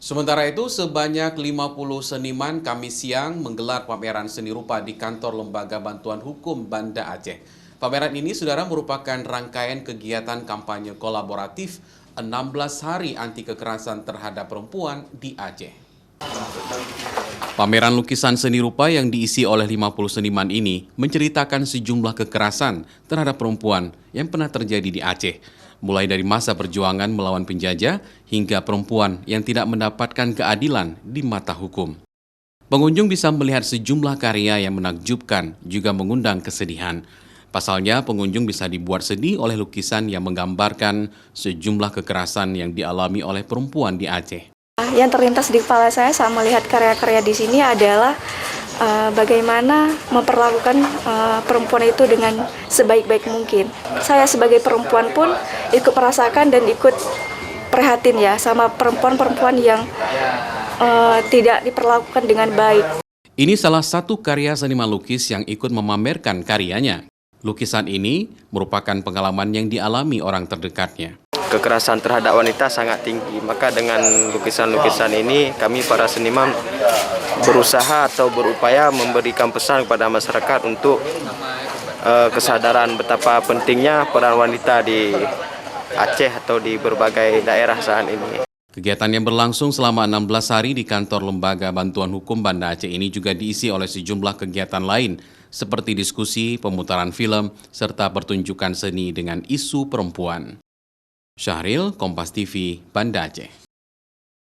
Sementara itu, sebanyak 50 seniman Kamis siang menggelar pameran seni rupa di kantor Lembaga Bantuan Hukum Banda Aceh. Pameran ini, saudara, merupakan rangkaian kegiatan kampanye kolaboratif 16 hari anti kekerasan terhadap perempuan di Aceh. Pameran lukisan seni rupa yang diisi oleh 50 seniman ini menceritakan sejumlah kekerasan terhadap perempuan yang pernah terjadi di Aceh, mulai dari masa perjuangan melawan penjajah hingga perempuan yang tidak mendapatkan keadilan di mata hukum. Pengunjung bisa melihat sejumlah karya yang menakjubkan, juga mengundang kesedihan. Pasalnya, pengunjung bisa dibuat sedih oleh lukisan yang menggambarkan sejumlah kekerasan yang dialami oleh perempuan di Aceh. Yang terlintas di kepala saya saat melihat karya-karya di sini adalah bagaimana memperlakukan perempuan itu dengan sebaik-baik mungkin. Saya sebagai perempuan pun ikut merasakan dan ikut prihatin ya sama perempuan-perempuan yang tidak diperlakukan dengan baik. Ini salah satu karya seniman lukis yang ikut memamerkan karyanya. Lukisan ini merupakan pengalaman yang dialami orang terdekatnya. Kekerasan terhadap wanita sangat tinggi, maka dengan lukisan-lukisan ini kami para seniman berusaha atau berupaya memberikan pesan kepada masyarakat untuk kesadaran betapa pentingnya peran wanita di Aceh atau di berbagai daerah saat ini. Kegiatan yang berlangsung selama 16 hari di kantor Lembaga Bantuan Hukum Banda Aceh ini juga diisi oleh sejumlah kegiatan lain, seperti diskusi, pemutaran film, serta pertunjukan seni dengan isu perempuan. Syahril, Kompas TV, Banda Aceh.